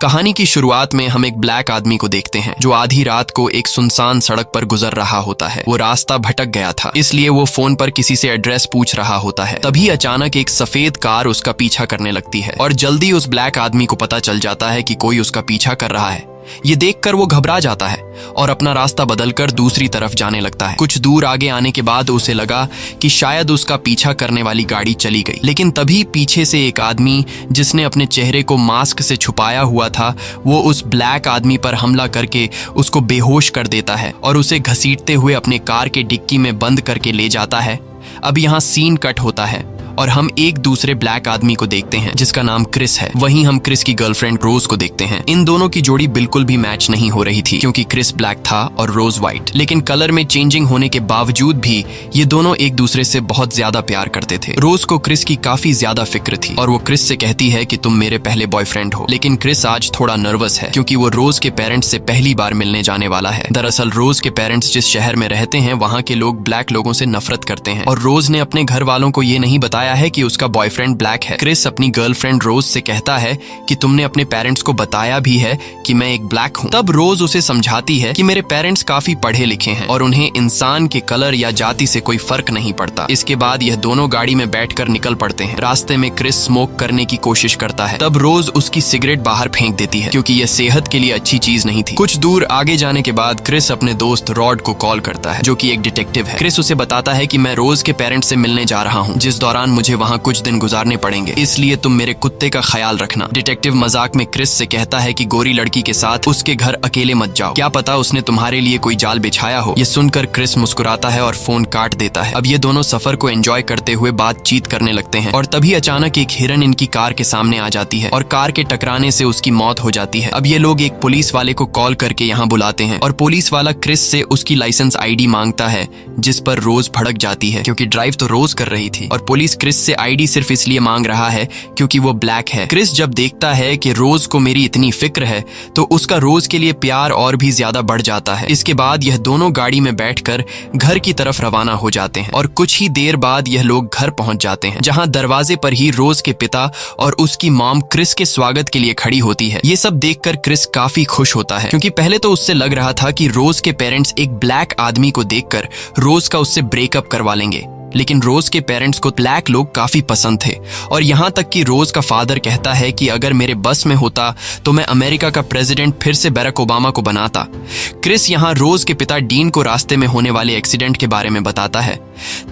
कहानी की शुरुआत में हम एक ब्लैक आदमी को देखते हैं जो आधी रात को एक सुनसान सड़क पर गुजर रहा होता है। वो रास्ता भटक गया था, इसलिए वो फोन पर किसी से एड्रेस पूछ रहा होता है। तभी अचानक एक सफेद कार उसका पीछा करने लगती है और जल्दी उस ब्लैक आदमी को पता चल जाता है कि कोई उसका पीछा कर रहा है। ये देखकर वो घबरा जाता है और अपना रास्ता बदलकर दूसरी तरफ जाने लगता है। कुछ दूर आगे आने के बाद उसे लगा कि शायद उसका पीछा करने वाली गाड़ी चली गई, लेकिन तभी पीछे से एक आदमी जिसने अपने चेहरे को मास्क से छुपाया हुआ था, वो उस ब्लैक आदमी पर हमला करके उसको बेहोश कर देता है और उसे घसीटते हुए अपने कार के डिक्की में बंद करके ले जाता है। अब यहाँ सीन कट होता है और हम एक दूसरे ब्लैक आदमी को देखते हैं जिसका नाम क्रिस है। वहीं हम क्रिस की गर्लफ्रेंड रोज को देखते हैं। इन दोनों की जोड़ी बिल्कुल भी मैच नहीं हो रही थी क्योंकि क्रिस ब्लैक था और रोज व्हाइट, लेकिन कलर में चेंजिंग होने के बावजूद भी ये दोनों एक दूसरे से बहुत ज्यादा प्यार करते थे। रोज को क्रिस की काफी ज्यादा फिक्र थी और वो क्रिस से कहती है कि तुम मेरे पहले बॉयफ्रेंड हो, लेकिन क्रिस आज थोड़ा नर्वस है क्योंकि वो रोज के पेरेंट्स से पहली बार मिलने जाने वाला है। दरअसल रोज के पेरेंट्स जिस शहर में रहते हैं वहाँ के लोग ब्लैक लोगों से नफरत करते हैं और रोज ने अपने घर वालों को ये नहीं बताया है कि उसका बॉयफ्रेंड ब्लैक है। क्रिस अपनी गर्लफ्रेंड रोज से कहता है कि तुमने अपने पेरेंट्स को बताया भी है कि मैं एक ब्लैक हूँ। तब रोज उसे समझाती है कि मेरे पेरेंट्स काफी पढ़े लिखे हैं और उन्हें इंसान के कलर या जाति से कोई फर्क नहीं पड़ता। इसके बाद यह दोनों गाड़ी में बैठकर निकल पड़ते हैं। रास्ते में क्रिस स्मोक करने की कोशिश करता है, तब रोज उसकी सिगरेट बाहर फेंक देती है क्योंकि यह सेहत के लिए अच्छी चीज नहीं थी। कुछ दूर आगे जाने के बाद क्रिस अपने दोस्त रॉड को कॉल करता है जो कि एक डिटेक्टिव है। क्रिस उसे बताता है कि मैं रोज के पेरेंट्स से मिलने जा रहा हूँ, जिस दौरान मुझे वहाँ कुछ दिन गुजारने पड़ेंगे, इसलिए तुम मेरे कुत्ते का ख्याल रखना। डिटेक्टिव मजाक में क्रिस से कहता है कि गोरी लड़की के साथ उसके घर अकेले मत जाओ, क्या पता उसने तुम्हारे लिए कोई जाल बिछाया हो। ये सुनकर क्रिस मुस्कुराता है और फोन काट देता है। अब ये दोनों सफर को एंजॉय करते हुए बातचीत करने लगते हैं और तभी अचानक एक हिरन इनकी कार के सामने आ जाती है और कार के टकराने से उसकी मौत हो जाती है। अब ये लोग एक पुलिस वाले को कॉल करके यहाँ बुलाते हैं और पुलिस वाला क्रिस से उसकी लाइसेंस आईडी मांगता है, जिस पर रोज भड़क जाती है क्योंकि ड्राइव तो रोज कर रही थी और पुलिस क्रिस से आईडी सिर्फ इसलिए मांग रहा है क्योंकि वो ब्लैक है। क्रिस जब देखता है कि रोज को मेरी इतनी फिक्र है तो उसका रोज के लिए प्यार और भी ज्यादा बढ़ जाता है। इसके बाद यह दोनों गाड़ी में बैठकर घर की तरफ रवाना हो जाते हैं और कुछ ही देर बाद यह लोग घर पहुंच जाते हैं जहां दरवाजे पर ही रोज के पिता और उसकी मॉम क्रिस के स्वागत के लिए खड़ी होती है। ये सब देखकर क्रिस काफी खुश होता है क्योंकि पहले तो उससे लग रहा था कि रोज के पेरेंट्स एक ब्लैक आदमी को देखकर रोज का उससे ब्रेकअप करवा लेंगे, लेकिन रोज के पेरेंट्स को ब्लैक लोग काफी पसंद थे और यहाँ तक कि रोज का फादर कहता है कि अगर मेरे बस में होता तो मैं अमेरिका का प्रेसिडेंट फिर से बराक ओबामा को बनाता। क्रिस यहाँ रोज के पिता डीन को रास्ते में होने वाले एक्सीडेंट के बारे में बताता है।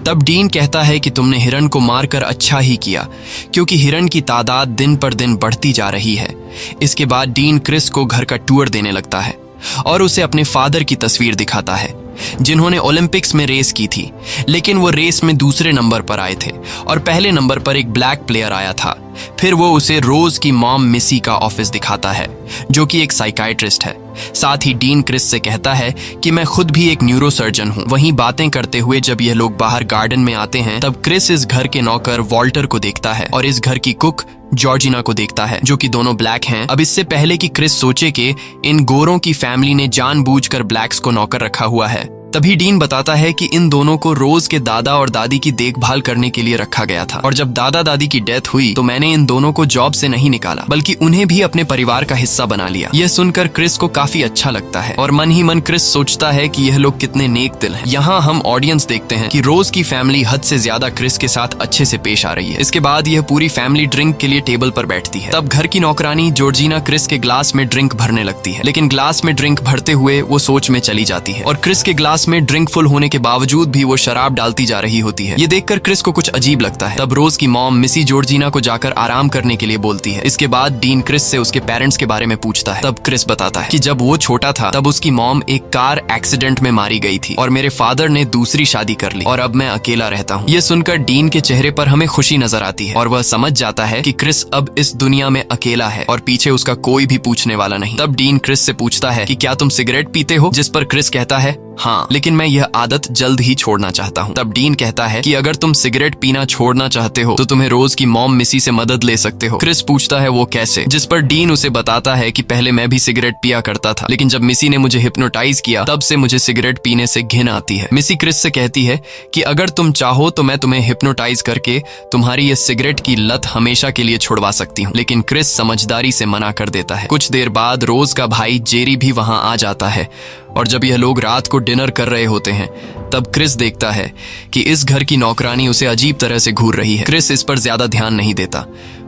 तब डीन कहता है कि तुमने हिरन को मारकर अच्छा ही किया क्योंकि हिरन की तादाद दिन पर दिन बढ़ती जा रही है। इसके बाद डीन क्रिस को घर का टूर देने लगता है और उसे अपने फादर की तस्वीर दिखाता है जिन्होंने ओलंपिक्स में रेस की थी, लेकिन वो रेस में दूसरे नंबर पर आए थे और पहले नंबर पर एक ब्लैक प्लेयर आया था। फिर वो उसे रोज की मॉम मिसी का ऑफिस दिखाता है जो कि एक साइकाइट्रिस्ट है। साथ ही डीन क्रिस से कहता है कि मैं खुद भी एक न्यूरोसर्जन हूँ। वहीं बातें करते हुए जब यह लोग बाहर गार्डन में आते हैं तब क्रिस इस घर के नौकर वॉल्टर को देखता है और इस घर की कुक जॉर्जिना को देखता है जो कि दोनों ब्लैक हैं। अब इससे पहले कि क्रिस सोचे कि इन गोरों की फैमिली ने जानबूझकर ब्लैक्स को नौकर रखा हुआ है, तभी डीन बताता है कि इन दोनों को रोज के दादा और दादी की देखभाल करने के लिए रखा गया था और जब दादा दादी की डेथ हुई तो मैंने इन दोनों को जॉब से नहीं निकाला बल्कि उन्हें भी अपने परिवार का हिस्सा बना लिया। यह सुनकर क्रिस को काफी अच्छा लगता है और मन ही मन क्रिस सोचता है कि यह लोग कितने नेक दिल हैं। यहाँ हम ऑडियंस देखते हैं कि रोज की फैमिली हद से ज्यादा क्रिस के साथ अच्छे से पेश आ रही है। इसके बाद यह पूरी फैमिली ड्रिंक के लिए टेबल पर बैठती है। तब घर की नौकरानी जॉर्जिना क्रिस के ग्लास में ड्रिंक भरने लगती है, लेकिन ग्लास में ड्रिंक भरते हुए वो सोच में चली जाती है और क्रिस के ग्लास में ड्रिंक फुल होने के बावजूद भी वो शराब डालती जा रही होती है। ये देखकर क्रिस को कुछ अजीब लगता है। तब रोज की मॉम मिसी जॉर्जिना को जाकर आराम करने के लिए बोलती है। इसके बाद डीन क्रिस से उसके पेरेंट्स के बारे में पूछता है। तब क्रिस बताता है कि जब वो छोटा था तब उसकी मॉम एक कार एक्सीडेंट में मारी गई थी और मेरे फादर ने दूसरी शादी कर ली और अब मैं अकेला रहता हूँ। ये सुनकर डीन के चेहरे पर हमें खुशी नजर आती है और वह समझ जाता है कि क्रिस अब इस दुनिया में अकेला है और पीछे उसका कोई भी पूछने वाला नहीं। तब डीन क्रिस से पूछता है कि क्या तुम सिगरेट पीते हो, जिस पर क्रिस कहता है हाँ, लेकिन मैं यह आदत जल्द ही छोड़ना चाहता हूँ। तब डीन कहता है कि अगर तुम सिगरेट पीना छोड़ना चाहते हो तो तुम्हें रोज की मॉम मिसी से मदद ले सकते हो। क्रिस पूछता है वो कैसे, जिस पर डीन उसे बताता है कि पहले मैं भी सिगरेट पिया करता था, लेकिन जब मिसी ने मुझे हिप्नोटाइज किया तब से मुझे सिगरेट पीने से घिन आती है। मिसी क्रिस से कहती है कि अगर तुम चाहो तो मैं तुम्हें हिप्नोटाइज करके तुम्हारी ये सिगरेट की लत हमेशा के लिए छुड़वा सकती हूँ, लेकिन क्रिस समझदारी से मना कर देता है। कुछ देर बाद रोज का भाई जेरी भी वहां आ जाता है और जब यह लोग रात को डिनर कर रहे होते हैं तब क्रिस देखता है कि इस घर की नौकरानी उसे अजीब तरह से घूर रही है। क्रिस इस पर ज्यादा ध्यान नहीं देता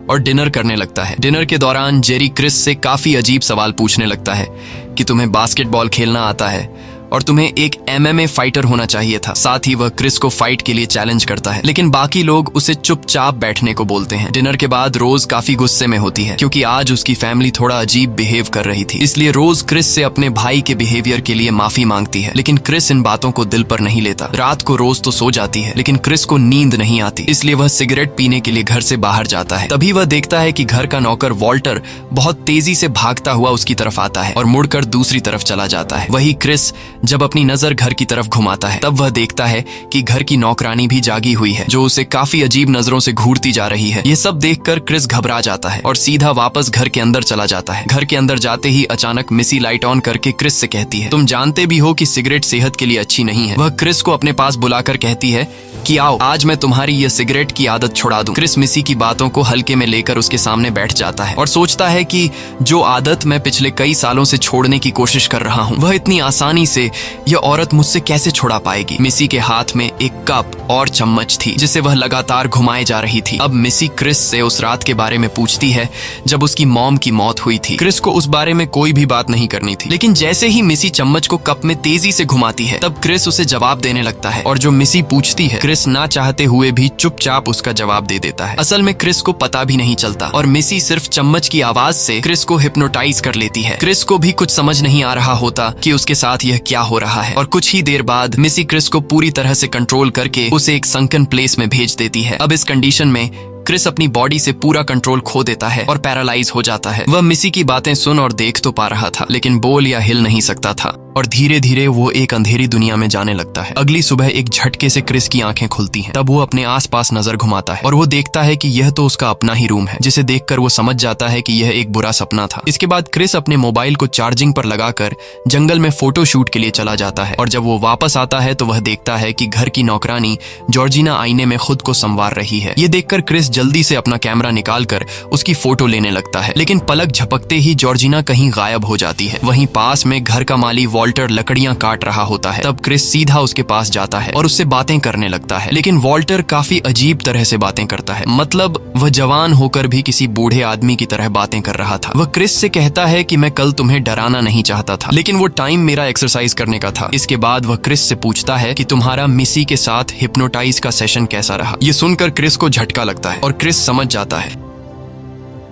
और डिनर करने लगता है। डिनर के दौरान जेरी क्रिस से काफी अजीब सवाल पूछने लगता है कि तुम्हें बास्केटबॉल खेलना आता है और तुम्हें एक MMA फाइटर होना चाहिए था। साथ ही वह क्रिस को फाइट के लिए चैलेंज करता है, लेकिन बाकी लोग उसे चुपचाप बैठने को बोलते हैं। डिनर के बाद रोज काफी गुस्से में होती है क्योंकि आज उसकी फैमिली थोड़ा अजीब बिहेव कर रही थी, इसलिए रोज क्रिस से अपने भाई के बिहेवियर के लिए माफी मांगती है, लेकिन क्रिस इन बातों को दिल पर नहीं लेता। रात को रोज तो सो जाती है, लेकिन क्रिस को नींद नहीं आती, इसलिए वह सिगरेट पीने के लिए घर से बाहर जाता है। तभी वह देखता है कि घर का नौकर वॉल्टर बहुत तेजी से भागता हुआ उसकी तरफ आता है और मुड़कर दूसरी तरफ चला जाता है। वही क्रिस जब अपनी नजर घर की तरफ घुमाता है तब वह देखता है कि घर की नौकरानी भी जागी हुई है, जो उसे काफी अजीब नजरों से घूरती जा रही है। ये सब देखकर क्रिस घबरा जाता है और सीधा वापस घर के अंदर चला जाता है। घर के अंदर जाते ही अचानक मिसी लाइट ऑन करके क्रिस से कहती है, तुम जानते भी हो कि सिगरेट सेहत के लिए अच्छी नहीं है। वह क्रिस को अपने पास बुलाकर कहती है कि आओ आज मैं तुम्हारी ये सिगरेट की आदत छुड़ा दूं। क्रिस मिसी की बातों को हल्के में लेकर उसके सामने बैठ जाता है और सोचता है कि जो आदत मैं पिछले कई सालों से छोड़ने की कोशिश कर रहा हूँ वह इतनी आसानी से यह औरत मुझसे कैसे छुड़ा पाएगी। मिसी के हाथ में एक कप और चम्मच थी जिसे वह लगातार घुमाए जा रही थी। अब मिसी क्रिस से उस रात के बारे में पूछती है जब उसकी मॉम की मौत हुई थी। क्रिस को उस बारे में कोई भी बात नहीं करनी थी, लेकिन जैसे ही मिसी चम्मच को कप में तेजी से घुमाती है तब क्रिस उसे जवाब देने लगता है और जो मिसी पूछती है क्रिस ना चाहते हुए भी चुपचाप उसका जवाब दे देता है। असल में क्रिस को पता भी नहीं चलता और मिसी सिर्फ चम्मच की आवाज से क्रिस को हिप्नोटाइज कर लेती है। क्रिस को भी कुछ समझ नहीं आ रहा होता कि उसके साथ यह क्या हो रहा है और कुछ ही देर बाद मिसी क्रिस को पूरी तरह से कंट्रोल करके उसे एक संकन प्लेस में भेज देती है। अब इस कंडीशन में क्रिस अपनी बॉडी से पूरा कंट्रोल खो देता है और पैरालाइज हो जाता है। वह मिसी की बातें सुन और देख तो पा रहा था, लेकिन बोल या हिल नहीं सकता था और धीरे धीरे वो एक अंधेरी दुनिया में जाने लगता है। अगली सुबह एक झटके से क्रिस की आंखें खुलती हैं। तब वो अपने आसपास नजर घुमाता है और वो देखता है कि यह तो उसका अपना ही रूम है, जिसे देखकर वो समझ जाता है कि यह एक बुरा सपना था। इसके बाद क्रिस अपने मोबाइल को चार्जिंग पर लगाकर जंगल में फोटो शूट के लिए चला जाता है और जब वो वापस आता है तो वह देखता है कि घर की नौकरानी जॉर्जिना आईने में खुद को संवार रही है। ये देखकर क्रिस जल्दी से अपना कैमरा निकालकर उसकी फोटो लेने लगता है, लेकिन पलक झपकते ही जॉर्जिना कहीं गायब हो जाती है। वहीं पास में घर का माली वॉल्टर लकड़ियां काट रहा होता है। तब क्रिस सीधा उसके पास जाता है और उससे बातें करने लगता है, लेकिन वॉल्टर काफी अजीब तरह से बातें करता है। मतलब वह जवान होकर भी किसी बूढ़े आदमी की तरह बातें कर रहा था। वह क्रिस से कहता है कि मैं कल तुम्हें डराना नहीं चाहता था, लेकिन वो टाइम मेरा एक्सरसाइज करने का था। इसके बाद वह क्रिस से पूछता है कि तुम्हारा मिसी के साथ हिप्नोटाइज का सेशन कैसा रहा। ये सुनकर क्रिस को झटका लगता है और क्रिस समझ जाता है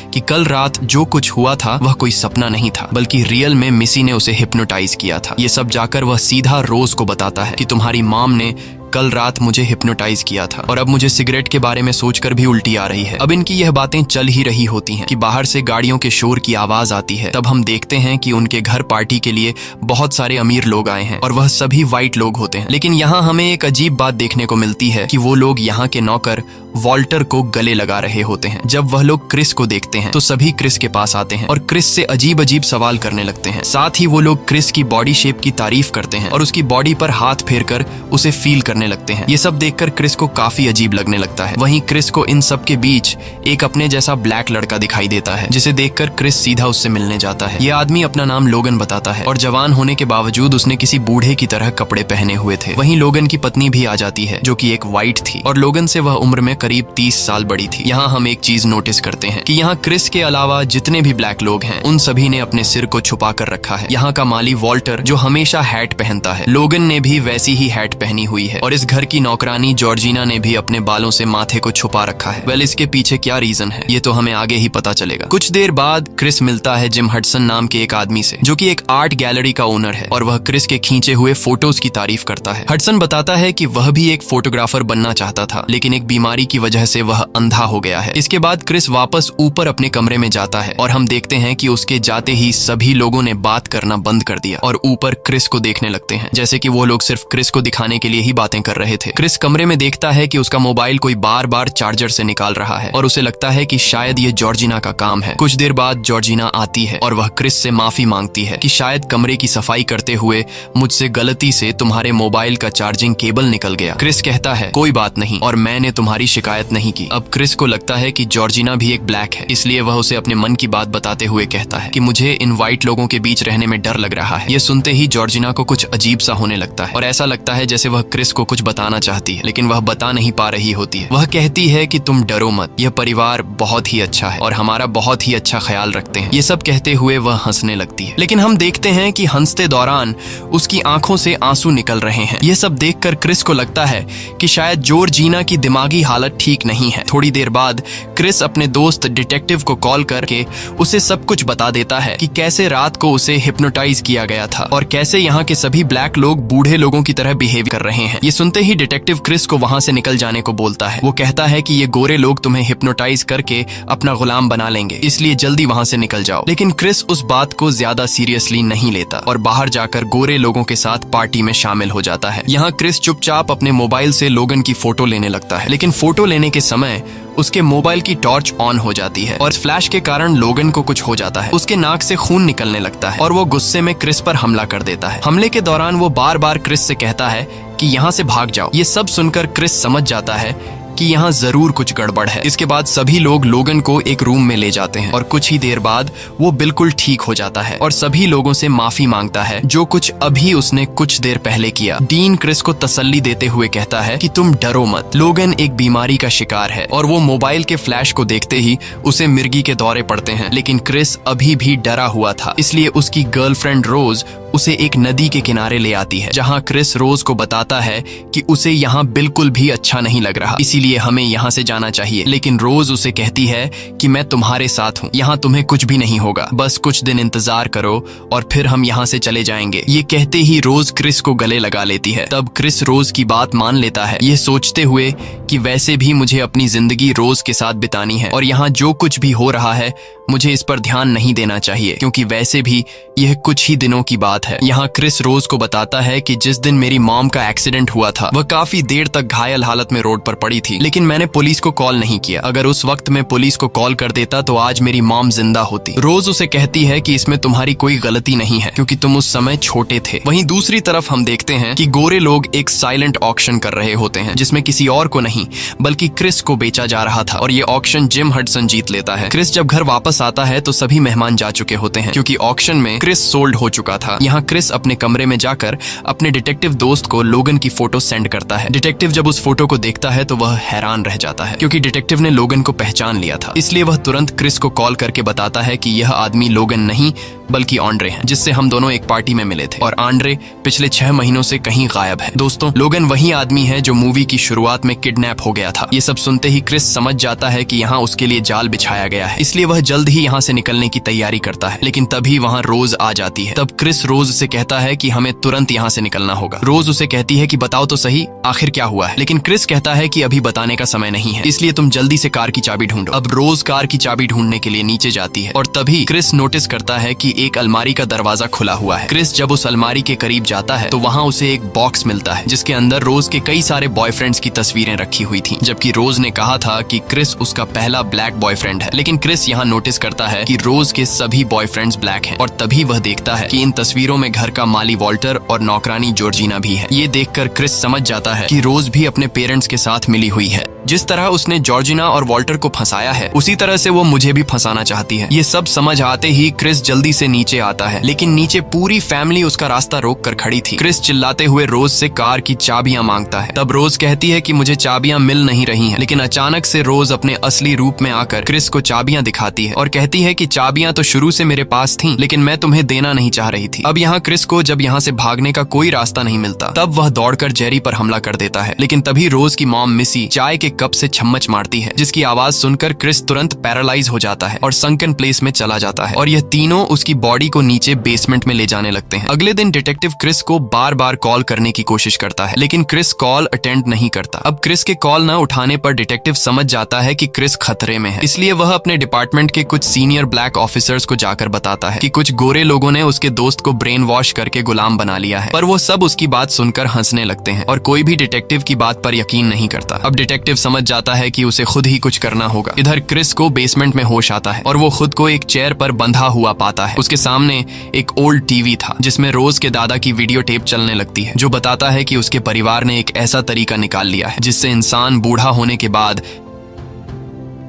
कि कल रात जो कुछ हुआ था वह कोई सपना नहीं था, बल्कि रियल में मिसी ने उसे हिप्नोटाइज किया था। ये सब जाकर वह सीधा रोज को बताता है कि तुम्हारी मॉम ने कल रात मुझे हिप्नोटाइज किया था और अब मुझे सिगरेट के बारे में सोचकर भी उल्टी आ रही है। अब इनकी यह बातें चल ही रही होती हैं कि बाहर से गाड़ियों के शोर की आवाज आती है। तब हम देखते हैं कि उनके घर पार्टी के लिए बहुत सारे अमीर लोग आए हैं और वह सभी वाइट लोग होते हैं। लेकिन यहाँ हमें एक अजीब बात देखने को मिलती है कि वो लोग यहाँ के नौकर वॉल्टर को गले लगा रहे होते हैं। जब वह लोग क्रिस को देखते हैं तो सभी क्रिस के पास आते हैं और क्रिस से अजीब अजीब सवाल करने लगते हैं। साथ ही वो लोग क्रिस की बॉडी शेप की तारीफ करते हैं और उसकी बॉडी पर हाथ फेरकर उसे फील करने लगते हैं। ये सब देखकर क्रिस को काफी अजीब लगने लगता है। वहीं क्रिस को इन सब के बीच एक अपने जैसा ब्लैक लड़का दिखाई देता है, जिसे देखकर क्रिस सीधा उससे मिलने जाता है। ये आदमी अपना नाम लोगन बताता है और जवान होने के बावजूद उसने किसी बूढ़े की तरह कपड़े पहने हुए थे। वहीं लोगन की पत्नी भी आ जाती है जो कि एक वाइट थी और लोगन से वह उम्र में करीब 30 साल बड़ी थी। यहाँ हम एक चीज नोटिस करते हैं कि यहाँ क्रिस के अलावा जितने भी ब्लैक लोग हैं उन सभी ने अपने सिर को छुपा कर रखा है। यहाँ का माली वॉल्टर जो हमेशा हैट पहनता है, लोगन ने भी वैसी ही हैट पहनी हुई है और इस घर की नौकरानी जॉर्जिना ने भी अपने बालों से माथे को छुपा रखा है। वेल, इसके पीछे क्या रीजन है ये तो हमें आगे ही पता चलेगा। कुछ देर बाद क्रिस मिलता है जिम हडसन नाम के एक आदमी से, जो कि एक आर्ट गैलरी का ओनर है, और वह क्रिस के खींचे हुए फोटोज की तारीफ करता है। हडसन बताता है कि वह भी एक फोटोग्राफर बनना चाहता था, लेकिन एक बीमारी की वजह से वह अंधा हो गया है। इसके बाद क्रिस वापस ऊपर अपने कमरे में जाता है और हम देखते हैं कि उसके जाते ही सभी लोगों ने बात करना बंद कर दिया और ऊपर क्रिस को देखने लगते हैं, जैसे कि वो लोग सिर्फ क्रिस को दिखाने के लिए ही बातें कर रहे थे। क्रिस कमरे में देखता है कि उसका मोबाइल कोई बार बार चार्जर से निकाल रहा है और उसे लगता है कि शायद ये जॉर्जिना का काम है। कुछ देर बाद जॉर्जिना आती है और वह क्रिस से माफी मांगती है कि शायद कमरे की सफाई करते हुए मुझसे गलती से तुम्हारे मोबाइल का चार्जिंग केबल निकल गया। क्रिस कहता है कोई बात नहीं और मैंने तुम्हारी शिकायत नहीं की। अब क्रिस को लगता है कि जॉर्जिना भी एक ब्लैक है, इसलिए वह उसे अपने मन की बात बताते हुए कहता है कि मुझे इन व्हाइट लोगों के बीच रहने में डर लग रहा है। ये सुनते ही जॉर्जिना को कुछ अजीब सा होने लगता है और ऐसा लगता है जैसे वह क्रिस को कुछ बताना चाहती है, लेकिन वह बता नहीं पा रही होती है। वह कहती है कि तुम डरो मत, यह परिवार बहुत ही अच्छा है और हमारा बहुत ही अच्छा ख्याल रखते हैं। ये सब कहते हुए वह हंसने लगती है, लेकिन हम देखते हैं कि हंसते दौरान उसकी आंखों से आंसू निकल रहे हैं। यह सब देखकर क्रिस को लगता है कि शायद जॉर्जिना की दिमागी हालत ठीक नहीं है। थोड़ी देर बाद क्रिस अपने दोस्त डिटेक्टिव को कॉल करके उसे सब कुछ बता देता है कि कैसे रात को उसे हिप्नोटाइज किया गया था और कैसे यहाँ के सभी ब्लैक लोग बूढ़े लोगों की तरह बिहेव कर रहे हैं। ये सुनते ही डिटेक्टिव क्रिस को वहां से निकल जाने को बोलता है। वो कहता है कि ये गोरे लोग तुम्हें हिप्नोटाइज करके अपना गुलाम बना लेंगे, इसलिए जल्दी वहां से निकल जाओ। लेकिन क्रिस उस बात को ज्यादा सीरियसली नहीं लेता और बाहर जाकर गोरे लोगों के साथ पार्टी में शामिल हो जाता है। यहाँ क्रिस चुपचाप अपने मोबाइल से लोगन की फोटो लेने लगता है, लेकिन फोटो लेने के समय उसके मोबाइल की टॉर्च ऑन हो जाती है और फ्लैश के कारण लोगन को कुछ हो जाता है। उसके नाक से खून निकलने लगता है और वो गुस्से में क्रिस पर हमला कर देता है। हमले के दौरान वो बार बार क्रिस से कहता है कि यहाँ से भाग जाओ। ये सब सुनकर क्रिस समझ जाता है कि यहाँ जरूर कुछ गड़बड़ है। इसके बाद सभी लोग लोगन को एक रूम में ले जाते हैं और कुछ ही देर बाद वो बिल्कुल ठीक हो जाता है और सभी लोगों से माफी मांगता है जो कुछ अभी उसने कुछ देर पहले किया। डीन क्रिस को तसल्ली देते हुए कहता है कि तुम डरो मत, लोगन एक बीमारी का शिकार है। और वो मोबाइल के फ्लैश को देखते ही उसे मिर्गी के दौरे पड़ते हैं, लेकिन क्रिस अभी भी डरा हुआ था, इसलिए उसकी गर्लफ्रेंड रोज उसे एक नदी के किनारे ले आती है, जहाँ क्रिस रोज को बताता है कि उसे यहाँ बिल्कुल भी अच्छा नहीं लग रहा, इसीलिए हमें यहाँ से जाना चाहिए। लेकिन रोज उसे कहती है कि मैं तुम्हारे साथ हूँ, यहाँ तुम्हें कुछ भी नहीं होगा, बस कुछ दिन इंतजार करो और फिर हम यहाँ से चले जाएंगे। ये कहते ही रोज क्रिस को गले लगा लेती है। तब क्रिस रोज की बात मान लेता है, ये सोचते हुए कि वैसे भी मुझे अपनी जिंदगी रोज के साथ बितानी है और यहाँ जो कुछ भी हो रहा है मुझे इस पर ध्यान नहीं देना चाहिए, क्योंकि वैसे भी यह कुछ ही दिनों की बात है। यहाँ क्रिस रोज को बताता है कि जिस दिन मेरी मॉम का एक्सीडेंट हुआ था वह काफी देर तक घायल हालत में रोड पर पड़ी थी, लेकिन मैंने पुलिस को कॉल नहीं किया। अगर उस वक्त मैं पुलिस को कॉल कर देता तो आज मेरी मॉम जिंदा होती। रोज उसे कहती है कि इसमें तुम्हारी कोई गलती नहीं है, क्योंकि तुम उस समय छोटे थे। वहीं दूसरी तरफ हम देखते हैं कि गोरे लोग एक साइलेंट ऑक्शन कर रहे होते हैं, जिसमें किसी और को नहीं बल्कि क्रिस को बेचा जा रहा था और ये ऑक्शन जिम हडसन जीत लेता है। क्रिस जब घर वापस आता है तो सभी मेहमान जा चुके होते हैं, क्योंकि ऑक्शन में क्रिस सोल्ड हो चुका था। यहाँ क्रिस अपने कमरे में जाकर अपने डिटेक्टिव दोस्त को लोगन की फोटो सेंड करता है। डिटेक्टिव जब उस फोटो को देखता है तो वह हैरान रह जाता है, क्योंकि डिटेक्टिव ने लोगन को पहचान लिया था। इसलिए वह तुरंत क्रिस को कॉल करके बताता है कि यह आदमी लोगन नहीं बल्कि आंड्रे है, जिससे हम दोनों एक पार्टी में मिले थे और आंड्रे पिछले 6 महीनों से कहीं गायब है। दोस्तों, लोगन वही आदमी है जो मूवी की शुरुआत में किडनैप हो गया था। ये सब सुनते ही क्रिस समझ जाता है कि यहाँ उसके लिए जाल बिछाया गया है, इसलिए वह जल्द ही यहाँ से निकलने की तैयारी करता है। लेकिन तभी वहाँ रोज आ जाती है। तब क्रिस रोज से कहता है कि हमें तुरंत यहाँ से निकलना होगा। रोज उसे कहती है कि बताओ तो सही आखिर क्या हुआ है, लेकिन क्रिस कहता है कि अभी बताने का समय नहीं है, इसलिए तुम जल्दी से कार की चाबी ढूंढो। अब रोज कार की चाबी ढूंढने के लिए नीचे जाती है और तभी क्रिस नोटिस करता है कि एक अलमारी का दरवाजा खुला हुआ है। क्रिस जब उस अलमारी के करीब जाता है तो वहाँ उसे एक बॉक्स मिलता है, जिसके अंदर रोज के कई सारे बॉयफ्रेंड्स की तस्वीरें रखी हुई थी, जबकि रोज ने कहा था कि क्रिस उसका पहला ब्लैक बॉयफ्रेंड है। लेकिन क्रिस यहाँ नोटिस करता है कि रोज के सभी बॉयफ्रेंड्स ब्लैक हैं और तभी वह देखता है कि इन तस्वीरों में घर का माली वॉल्टर और नौकरानी जॉर्जिना भी है। ये देखकर क्रिस समझ जाता है कि रोज भी अपने पेरेंट्स के साथ मिली हुई है। जिस तरह उसने जॉर्जिना और वॉल्टर को फंसाया है उसी तरह से वो मुझे भी फंसाना चाहती है। ये सब समझ आते ही क्रिस जल्दी से नीचे आता है, लेकिन नीचे पूरी फैमिली उसका रास्ता रोक कर खड़ी थी। क्रिस चिल्लाते हुए रोज से कार की चाबियां मांगता है। तब रोज कहती है कि मुझे चाबियां मिल नहीं रही हैं, लेकिन अचानक से रोज अपने असली रूप में आकर क्रिस को चाबियां दिखाती है और कहती है कि चाबियां तो शुरू से मेरे पास थीं, लेकिन मैं तुम्हें देना नहीं चाह रही थी। अब यहाँ क्रिस को जब यहाँ से भागने का कोई रास्ता नहीं मिलता, तब वह दौड़कर जेरी पर हमला कर देता है। लेकिन तभी रोज की मॉम मिसी चाय के कप से चम्मच मारती है, जिसकी आवाज सुनकर क्रिस तुरंत पैरालाइज हो जाता है और संकन प्लेस में चला जाता है और यह तीनों उसकी बॉडी को नीचे बेसमेंट में ले जाने लगते हैं। अगले दिन डिटेक्टिव क्रिस को बार बार कॉल करने की कोशिश करता है, लेकिन क्रिस कॉल अटेंड नहीं करता। अब क्रिस के कॉल न उठाने पर डिटेक्टिव समझ जाता है कि क्रिस खतरे में है, इसलिए वह अपने डिपार्टमेंट के कुछ सीनियर ब्लैक ऑफिसर्स को जाकर बताता है कि कुछ गोरे लोगों ने उसके दोस्त को ब्रेन वॉश करके गुलाम बना लिया है। पर वो सब उसकी बात सुनकर हंसने लगते हैं और कोई भी डिटेक्टिव की बात पर यकीन नहीं करता। अब डिटेक्टिव समझ जाता है कि उसे खुद ही कुछ करना होगा। इधर क्रिस को बेसमेंट में होश आता है और वो खुद को एक चेयर पर बंधा हुआ पाता है। उसके सामने एक ओल्ड टीवी था जिसमें रोज के दादा की वीडियो टेप चलने लगती है, जो बताता है कि उसके परिवार ने एक ऐसा तरीका निकाल लिया है जिससे इंसान बूढ़ा होने के बाद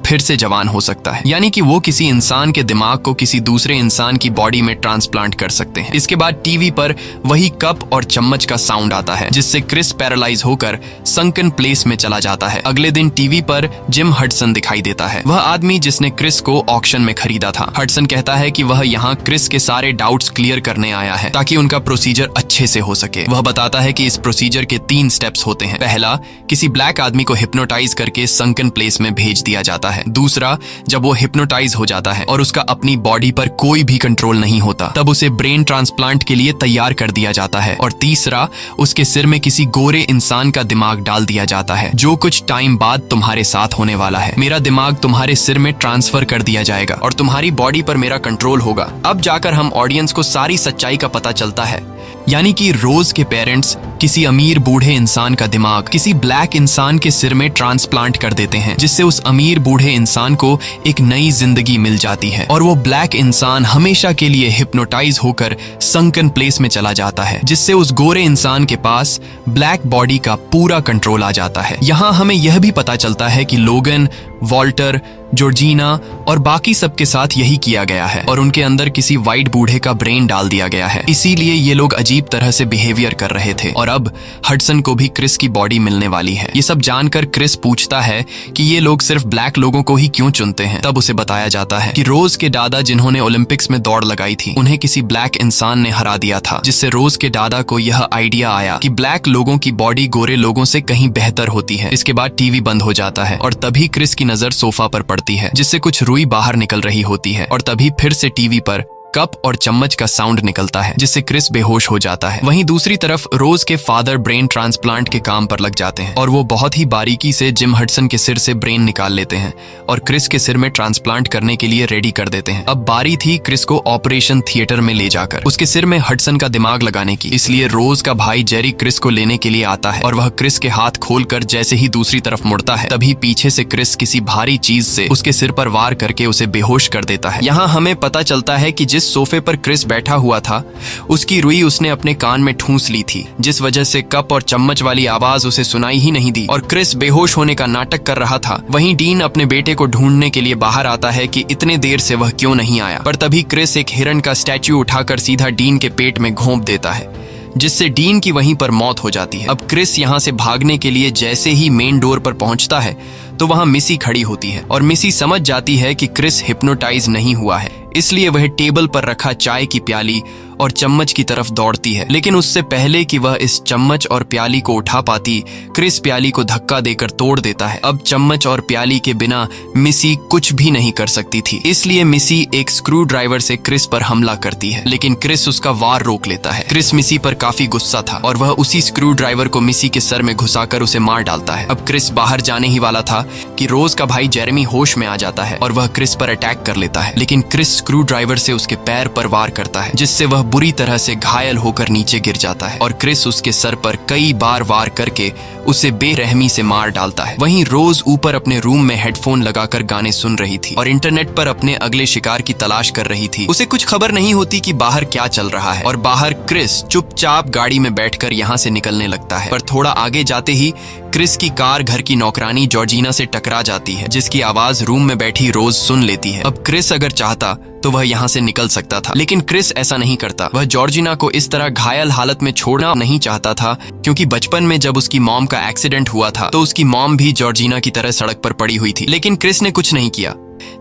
फिर से जवान हो सकता है, यानी कि वो किसी इंसान के दिमाग को किसी दूसरे इंसान की बॉडी में ट्रांसप्लांट कर सकते हैं। इसके बाद टीवी पर वही कप और चम्मच का साउंड आता है, जिससे क्रिस पैरालाइज होकर संकन प्लेस में चला जाता है। अगले दिन टीवी पर जिम हडसन दिखाई देता है, वह आदमी जिसने क्रिस को ऑक्शन में खरीदा था। हडसन कहता है कि वह यहाँ क्रिस के सारे डाउट्स क्लियर करने आया है ताकि उनका प्रोसीजर अच्छे से हो सके। वह बताता है कि इस प्रोसीजर के 3 स्टेप्स होते हैं। पहला, किसी ब्लैक आदमी को हिप्नोटाइज करके संकन प्लेस में भेज दिया जाता है। दूसरा, जब वो हिप्नोटाइज हो जाता है और उसका अपनी बॉडी पर कोई भी कंट्रोल नहीं होता, तब उसे ब्रेन ट्रांसप्लांट के लिए तैयार कर दिया जाता है। और तीसरा, उसके सिर में किसी गोरे इंसान का दिमाग डाल दिया जाता है, जो कुछ टाइम बाद तुम्हारे साथ होने वाला है। मेरा दिमाग तुम्हारे सिर में ट्रांसफर कर दिया जाएगा और तुम्हारी बॉडी पर मेरा कंट्रोल होगा। अब जाकर हम ऑडियंस को सारी सच्चाई का पता चलता है, यानी कि रोज के पेरेंट्स किसी अमीर बूढ़े इंसान का दिमाग किसी ब्लैक इंसान के सिर में ट्रांसप्लांट कर देते हैं, जिससे उस अमीर बूढ़े इंसान को एक नई जिंदगी मिल जाती है और वो ब्लैक इंसान हमेशा के लिए हिप्नोटाइज होकर संकन प्लेस में चला जाता है, जिससे उस गोरे इंसान के पास ब्लैक बॉडी का पूरा कंट्रोल आ जाता है। यहाँ हमें यह भी पता चलता है कि लोगन, वॉल्टर, जॉर्जिना और बाकी सबके साथ यही किया गया है और उनके अंदर किसी वाइट बूढ़े का ब्रेन डाल दिया गया है, इसीलिए ये लोग अजीब तरह से बिहेवियर कर रहे थे। और अब हडसन को भी क्रिस की बॉडी मिलने वाली है। ये सब जानकर क्रिस पूछता है कि ये लोग सिर्फ ब्लैक लोगों को ही क्यों चुनते हैं। तब उसे बताया जाता है कि रोज के दादा जिन्होंने ओलंपिक्स में दौड़ लगाई थी, उन्हें किसी ब्लैक इंसान ने हरा दिया था, जिससे रोज के दादा को यह आइडिया आया कि ब्लैक लोगों की बॉडी गोरे लोगों से कहीं बेहतर होती है। इसके बाद टीवी बंद हो जाता है और तभी क्रिस की नजर सोफा पर पड़ती है, जिससे कुछ रुई बाहर निकल रही होती है और तभी फिर से टीवी पर कप और चम्मच का साउंड निकलता है, जिससे क्रिस बेहोश हो जाता है। वहीं दूसरी तरफ रोज के फादर ब्रेन ट्रांसप्लांट के काम पर लग जाते हैं और वो बहुत ही बारीकी से जिम हडसन के सिर से ब्रेन निकाल लेते हैं और क्रिस के सिर में ट्रांसप्लांट करने के लिए रेडी कर देते हैं। अब बारी थी क्रिस को ऑपरेशन थिएटर में ले जाकर उसके सिर में हडसन का दिमाग लगाने की, इसलिए रोज का भाई जेरी क्रिस को लेने के लिए आता है और वह क्रिस के हाथ खोलकर जैसे ही दूसरी तरफ मुड़ता है, तभी पीछे से क्रिस किसी भारी चीज से उसके सिर पर वार करके उसे बेहोश कर देता है। यहाँ हमें पता चलता है कि जिस सोफे पर क्रिस बैठा हुआ था, उसकी रुई उसने अपने कान में ठूंस ली थी, जिस वजह से कप और चम्मच वाली आवाज उसे सुनाई ही नहीं दी और क्रिस बेहोश होने का नाटक कर रहा था। वहीं डीन अपने बेटे को ढूंढने के लिए बाहर आता है कि इतने देर से वह क्यों नहीं आया, पर तभी क्रिस एक हिरन का स्टैच्यू उठाकर सीधा डीन के पेट में घोंप देता है, जिससे डीन की वहीं पर मौत हो जाती है। अब क्रिस यहाँ से भागने के लिए जैसे ही मेन डोर पर पहुंचता है तो वहां मिसी खड़ी होती है और मिसी समझ जाती है कि क्रिस हिप्नोटाइज नहीं हुआ है, इसलिए वह टेबल पर रखा चाय की प्याली और चम्मच की तरफ दौड़ती है। लेकिन उससे पहले कि वह इस चम्मच और प्याली को उठा पाती, क्रिस प्याली को धक्का देकर तोड़ देता है। अब चम्मच और प्याली के बिना मिसी कुछ भी नहीं कर सकती थी, इसलिए मिसी एक स्क्रू ड्राइवर से क्रिस पर हमला करती है, लेकिन क्रिस उसका वार रोक लेता है। क्रिस मिसी पर काफी गुस्सा था और वह उसी स्क्रू ड्राइवर को मिसी के सर में घुसाकर उसे मार डालता है। अब क्रिस बाहर जाने ही वाला था कि रोज का भाई जेरेमी होश में आ जाता है और वह क्रिस पर अटैक कर लेता है, लेकिन क्रिस स्क्रू ड्राइवर से उसके पैर पर वार करता है, जिससे वह बुरी तरह से घायल होकर नीचे गिर जाता है और क्रिस उसके सर पर कई बार वार करके उसे बेरहमी से मार डालता है। वहीं रोज ऊपर अपने रूम में हेडफोन लगाकर गाने सुन रही थी और इंटरनेट पर अपने अगले शिकार की तलाश कर रही थी। उसे कुछ खबर नहीं होती कि बाहर क्या चल रहा है और बाहर क्रिस चुपचाप गाड़ी में बैठकर यहाँ से निकलने लगता है, पर थोड़ा आगे जाते ही क्रिस की कार घर की नौकरानी जॉर्जिना से टकरा जाती है, जिसकी आवाज रूम में बैठी रोज सुन लेती है। अब क्रिस अगर चाहता तो वह यहाँ से निकल सकता था, लेकिन क्रिस ऐसा नहीं करता। वह जॉर्जिना को इस तरह घायल हालत में छोड़ना नहीं चाहता था, क्योंकि बचपन में जब उसकी मॉम का एक्सीडेंट हुआ था तो उसकी मॉम भी जॉर्जिना की तरह सड़क पर पड़ी हुई थी। लेकिन क्रिस ने कुछ नहीं किया,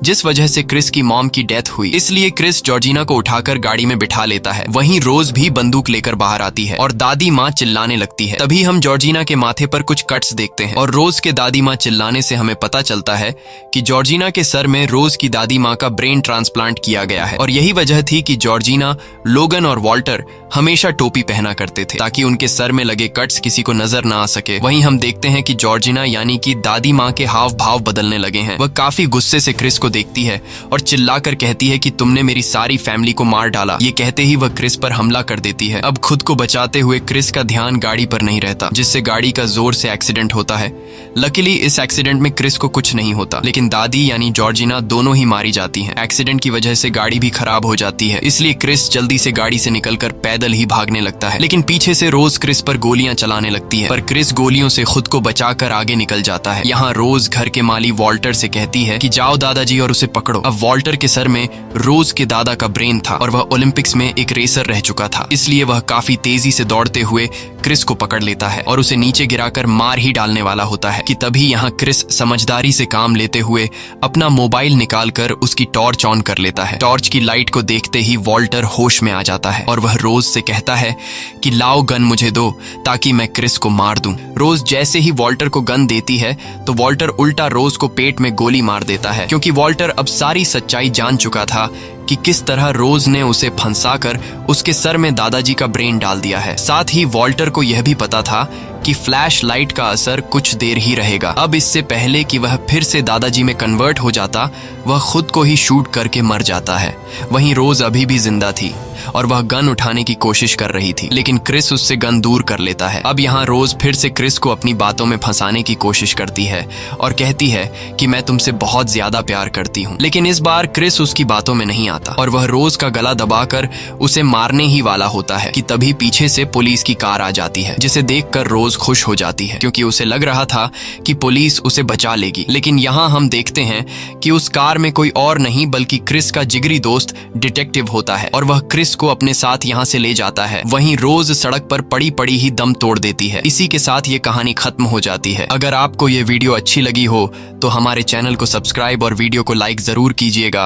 जिस वजह से क्रिस की मॉम की डेथ हुई। इसलिए क्रिस जॉर्जिना को उठाकर गाड़ी में बिठा लेता है। वहीं रोज भी बंदूक लेकर बाहर आती है और दादी माँ चिल्लाने लगती है। तभी हम जॉर्जिना के माथे पर कुछ कट्स देखते हैं और रोज के दादी माँ चिल्लाने से हमें पता चलता है कि जॉर्जिना के सर में रोज की दादी माँ का ब्रेन ट्रांसप्लांट किया गया है। और यही वजह थी कि जॉर्जिना, लोगन और वॉल्टर हमेशा टोपी पहना करते थे, ताकि उनके सर में लगे कट्स किसी को नजर ना आ सके। वहीं हम देखते हैं कि जॉर्जिना यानी कि दादी माँ के हाव भाव बदलने लगे हैं। वह काफी गुस्से से क्रिस को देखती है और चिल्लाकर कहती है कि तुमने मेरी सारी फैमिली को मार डाला। ये कहते ही वह क्रिस पर हमला कर देती है। अब खुद को बचाते हुए क्रिस का ध्यान गाड़ी पर नहीं रहता, जिससे गाड़ी का जोर से एक्सीडेंट होता है। लकीली इस एक्सीडेंट में क्रिस को कुछ नहीं होता, लेकिन दादी यानी जॉर्जिना दोनों ही मारी जाती हैं। एक्सीडेंट की वजह से गाड़ी भी खराब हो जाती है, इसलिए क्रिस जल्दी से गाड़ी से निकलकर पैदल ही भागने लगता है। लेकिन पीछे से रोज क्रिस पर गोलियां चलाने लगती है, पर क्रिस गोलियों से खुद को बचाकर आगे निकल जाता है। यहाँ रोज घर के माली वॉल्टर से कहती है कि जाओ दादाजी और उसे पकड़ो। अब वॉल्टर के सर में रोज के दादा का ब्रेन था और वह ओलंपिक्स में एक रेसर रह चुका था, इसलिए वह काफी तेजी से दौड़ते हुए क्रिस को पकड़ लेता है और उसे नीचे गिराकर मार ही डालने वाला होता है कि तभी यहाँ क्रिस समझदारी से काम लेते हुए अपना मोबाइल निकालकर उसकी टॉर्च ऑन कर लेता है। टॉर्च की लाइट को देखते ही वॉल्टर होश में आ जाता है और वह रोज से कहता है कि लाओ गन मुझे दो ताकि मैं क्रिस को मार दूं। रोज जैसे ही वॉल्टर को गन देती है तो वॉल्टर उल्टा रोज को पेट में गोली मार देता है, क्योंकि वॉल्टर अब सारी सच्चाई जान चुका था कि किस तरह रोज ने उसे फंसाकर उसके सर में दादाजी का ब्रेन डाल दिया है। साथ ही वॉल्टर को यह भी पता था कि फ्लैश लाइट का असर कुछ देर ही रहेगा। अब इससे पहले कि वह फिर से दादाजी में कन्वर्ट हो जाता, वह खुद को ही शूट करके मर जाता है। वहीं रोज अभी भी जिंदा थी और वह गन उठाने की कोशिश कर रही थी, लेकिन क्रिस उससे गन दूर कर लेता है। अब यहाँ रोज फिर से क्रिस को अपनी बातों में फंसाने की कोशिश करती है और कहती है कि मैं तुमसे बहुत ज्यादा प्यार करती हूँ। लेकिन इस बार क्रिस उसकी बातों में नहीं आता और वह रोज का गला दबाकर उसे मारने ही वाला होता है कि तभी पीछे से पुलिस की कार आ जाती है, जिसे देखकर रोज खुश हो जाती है, क्योंकि उसे लग रहा था कि पुलिस उसे बचा लेगी। लेकिन यहाँ हम देखते हैं कि उस कार में कोई और नहीं बल्कि क्रिस का जिगरी दोस्त डिटेक्टिव होता है और वह क्रिस को अपने साथ यहाँ से ले जाता है। वहीं रोज सड़क पर पड़ी पड़ी ही दम तोड़ देती है। इसी के साथ ये कहानी खत्म हो जाती है। अगर आपको ये वीडियो अच्छी लगी हो तो हमारे चैनल को सब्सक्राइब और वीडियो को लाइक जरूर कीजिएगा।